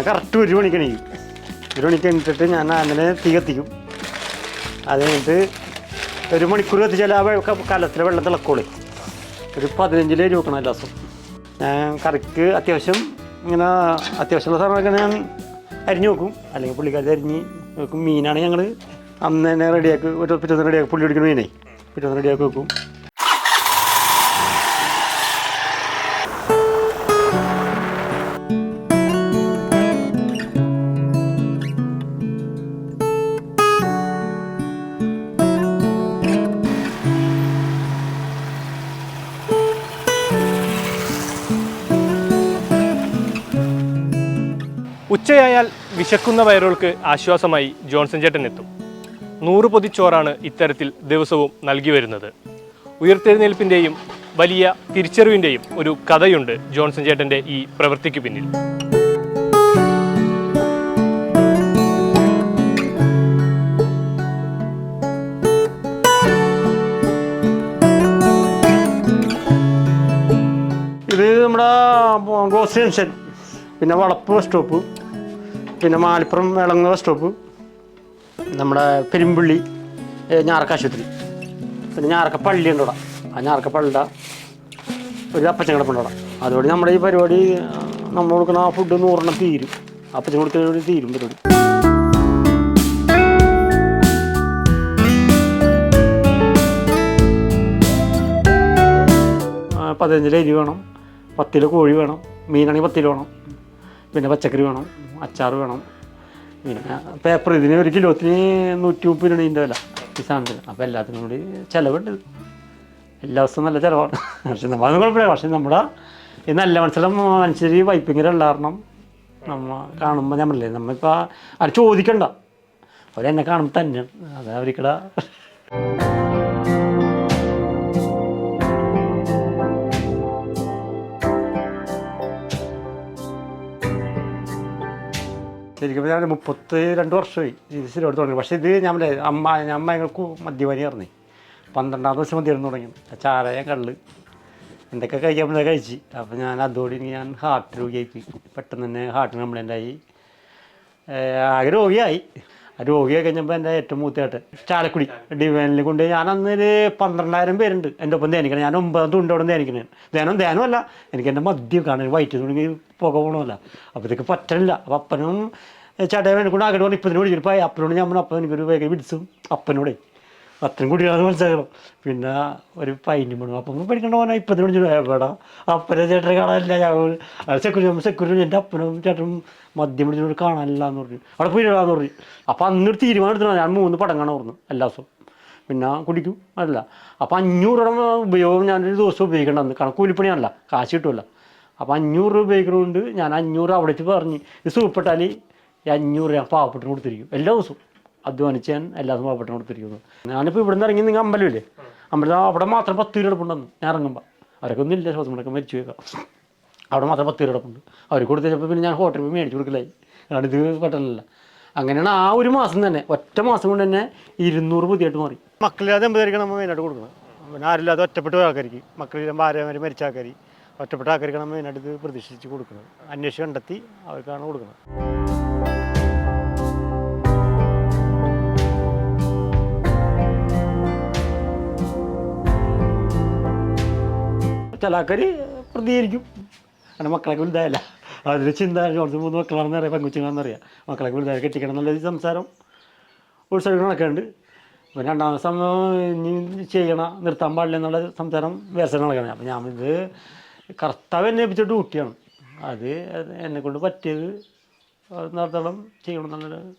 Correct 1 മണിക്ക് എണീക്കും. 1 മണിക്ക് എണീറ്റിട്ട് ഞാൻ അങ്ങനെ തീ കത്തിക്കും. അത് കഴിഞ്ഞിട്ട് 1 മണിക്കൂർ കത്തിച്ചാൽ ആ കലത്തിലെ വെള്ളം തിളക്കോളൂ. ഒരു 15 ലേരി വെക്കണം എല്ലാ ദിവസവും. ഞാൻ കറിക്ക് ഇങ്ങനെ അത്യാവശ്യമുള്ള സാധനങ്ങളൊക്കെ ഞാൻ അരിഞ്ഞ് വെക്കും. അല്ലെങ്കിൽ പുള്ളിക്കാരി അരിഞ്ഞ് വെക്കും. മീനാണ് ഞങ്ങൾ അന്ന് തന്നെ റെഡിയാക്കി പിറ്റേന്ന് റെഡിയാക്കി പുള്ളി പിടിക്കുന്ന മീനേ പിറ്റേന്ന് റെഡിയാക്കി വെക്കും. ഉച്ചയായാൽ വിശക്കുന്ന വയറുകൾക്ക് ആശ്വാസമായി ജോൺസൺ ചേട്ടൻ എത്തും. 100 പൊതിച്ചോറാണ് ഇത്തരത്തിൽ ദിവസവും നൽകി വരുന്നത്. ഉയർത്തെഴുന്നേൽപ്പിൻ്റെയും വലിയ തിരിച്ചറിവിൻ്റെയും ഒരു കഥയുണ്ട് ജോൺസൺ ചേട്ടൻ്റെ ഈ പ്രവൃത്തിക്ക് പിന്നിൽ. ഇത് നമ്മുടെ ഗോസ് ജംഗ്ഷൻ, പിന്നെ വളപ്പ് ബസ് സ്റ്റോപ്പ്, പിന്നെ മാലിപ്പുറം വിളങ്ങ ബസ് സ്റ്റോപ്പ്, നമ്മുടെ പെരുമ്പള്ളി ഞാറക്ക ആശുപത്രി, പിന്നെ ഞാറക്ക പള്ളി ഉണ്ട് അവിടെ. ആ ഞാറക്ക പള്ളിയുടെ ഒരു അപ്പച്ചൻ കിടപ്പുണ്ട് അവിടെ. അതുകൊണ്ട് നമ്മുടെ ഈ പരിപാടി നമ്മൾ കൊടുക്കുന്ന ആ ഫുഡ് 100 തീരും. അപ്പച്ചൻ കൊടുക്കുന്ന തീരും പരിപാടി. ആ 15 അരി വേണം, 10 കിലോ കോഴി വേണം, മീനാണെങ്കിൽ 10 കിലോ വേണം, പിന്നെ പച്ചക്കറി വേണം, അച്ചാർ വേണം, പിന്നെ പേപ്പർ. ഇതിന് 1 കിലോത്തിന് 130 രൂപ വില ഈ സാധനത്തിന്. അപ്പോൾ എല്ലാത്തിനും കൂടി ചിലവുണ്ട്. എല്ലാ ദിവസവും നല്ല ചിലവാണ്. പക്ഷെ നമ്മളത് കുഴപ്പമില്ല. പക്ഷെ നമ്മുടെ ഈ നല്ല മനുഷ്യർ വൈപ്പിങ്ങരുള്ള കാരണം നമ്മൾ കാണുമ്പോൾ നമ്മളല്ലേ നമ്മളിപ്പോൾ അത് ചോദിക്കണ്ട, അവരെന്നെ കാണുമ്പോൾ തന്നെയാണ്. അത് അവർക്കിടെ ശരിക്കും ഞാൻ 32 വർഷമായി ഇത് സ്ഥിരമായിട്ട് തുടങ്ങി. പക്ഷേ ഇത് ഞാൻ ഞങ്ങൾക്ക് മദ്യപാനിയായിരുന്നേ. 12ാം ദിവസം മദ്യം തുടങ്ങി. ചാരായ കള്ള് എന്തൊക്കെ കഴിക്കാൻ പറ്റുന്നത് കഴിച്ച്. അപ്പോൾ ഞാൻ അതോടെ ഞാൻ ഹാർട്ട് രോഗിയായി. പെട്ടെന്ന് തന്നെ ഹാർട്ടിന് കംപ്ലൈൻ്റ് ആയി. ആകെ രോഗിയായി. രോഗിയായി കഴിഞ്ഞപ്പോൾ എൻ്റെ ഏറ്റവും മൂത്തയായിട്ട് ചാലക്കുടി ഡിവൈനിൽ കൊണ്ട് ഞാൻ അന്നൊരു 12,000 പേരുണ്ട് എൻ്റെ ഒപ്പം ധ്യാനിക്കണം. ഞാൻ 9 തുണ്ടോടെ ധ്യാനിക്കണേ. ധ്യാനമല്ല, എനിക്ക് എൻ്റെ മദ്യം കാണാൻ വയറ്റ് തുടങ്ങി പുക പോകണമല്ല. അപ്പോൾ ഇതൊക്കെ പറ്റണില്ല. അപ്പോൾ അപ്പനും ചേട്ടൻ വേണിക്കൊണ്ട് ആകെ പറഞ്ഞ് 30 വിളിച്ചിട്ട് അപ്പനോട് ഞാൻ അപ്പം എനിക്കൊരു വേഗം വിളിച്ചും അപ്പനോടെ അത്രയും കുടികളാണ് മനസ്സിലാക്കണം. പിന്നെ ഒരു പൈനും വേണം. അപ്പം പഠിക്കേണ്ട പോകാൻ 30 വിളിച്ചു എവിടെ അപ്പനെ ചേട്ടനെ കാണാനില്ല. ഞങ്ങൾ സെക്യൂരിറ്റി എൻ്റെ അപ്പനും ചേട്ടനും മദ്യം പിടിച്ചിട്ട് കാണാനില്ല എന്ന് പറഞ്ഞു. അവിടെ പോയിടാന്ന് പറഞ്ഞു. അപ്പോൾ അന്നൊരു തീരുമാനം എടുത്തില്ല. ഞാൻ 3 പടം കാണാൻ പറഞ്ഞു എല്ലാ ദിവസവും. പിന്നെ കുടിക്കും അല്ല. അപ്പോൾ 500 രൂപ ഉപയോഗം ഞാനൊരു ദിവസം ഉപയോഗിക്കേണ്ടതെന്ന്. കാരണം കൂലിപ്പണിയാണല്ല, കാശ് കിട്ടുമല്ല. അപ്പോൾ 500 രൂപ ഉപയോഗിക്കുന്നതുകൊണ്ട് ഞാൻ 500 അവിടെ വെച്ച് പറഞ്ഞ് ഇത് സൂപ്പിട്ടാൽ 500 ഞാൻ പാവപ്പെട്ടിന് കൊടുത്തിരിക്കും. എല്ലാ ദിവസവും അധ്വാനിച്ച് ഞാൻ എല്ലാ ദിവസവും പാവപ്പെട്ടിന് കൊടുത്തിരിക്കുന്നു. ഞാനിപ്പോൾ ഇവിടെ നിന്ന് ഇറങ്ങി നിങ്ങൾ അമ്പലമില്ലേ, അമ്പലം അവിടെ മാത്രം 10 രൂപ എടുപ്പുണ്ടെന്ന് ഞാൻ ഇറങ്ങുമ്പോൾ. അവരൊക്കെ ഒന്നും ഇല്ല, ശ്വാസം മുടക്കം മരിച്ചു പോയേക്കാം. അവിടെ മാത്രം 10 രൂപ എടുപ്പുണ്ട്. അവർ കൊടുത്തപ്പോൾ പിന്നെ ഞാൻ ഹോട്ടലിൽ പോയി മേടിച്ച് കൊടുക്കലായി. കാരണം ഇത് പെട്ടെന്നല്ല. അങ്ങനെയാണ് ആ ഒരു മാസം തന്നെ, ഒറ്റ മാസം കൊണ്ട് തന്നെ 200 പുതിയായിട്ട് മാറി. മക്കളില്ലാതെ 80 നമ്മൾ മെയിനായിട്ട് കൊടുക്കണം. പിന്നെ ആരില്ലാതെ ഒറ്റപ്പെട്ട ആൾക്കാർക്ക്, മക്കളില്ലാതെ ഭാര്യമാർ മരിച്ച ആൾക്കാർ, ഒറ്റപ്പെട്ട ആൾക്കാർക്കാണ് മെയിനായിട്ട് ഇത് പ്രതീക്ഷിച്ച് കൊടുക്കുന്നത്. അന്വേഷിച്ച് കണ്ടെത്തി അവർക്കാണ് കൊടുക്കുന്നത്. ചില ആൾക്കാർ പ്രതികരിക്കും. കാരണം മക്കളൊക്കെ വലുതായല്ല, അതിൽ ചിന്ത കുറച്ച് 3 മക്കളാണെന്ന് അറിയാം, പെൺകുച്ചുങ്ങളാണെന്നറിയാം. മക്കളൊക്കെ വലുതായ കെട്ടിക്കണം എന്നുള്ള സംസാരം ഒരു സൈഡ് നടക്കുന്നുണ്ട്. അപ്പോൾ 2ാമത്തെ സമയം ഇനി ചെയ്യണം, നിർത്താൻ പാടില്ല എന്നുള്ള സംസാരം വേറെ നടക്കണം. അപ്പോൾ ഞാൻ ഇത് കർത്താവ് എന്നെ ഏൽപ്പിച്ച ഡ്യൂട്ടിയാണ്. അത് എന്നെക്കൊണ്ട് പറ്റിയത് നടത്തോളം ചെയ്യണം എന്നുള്ളത്.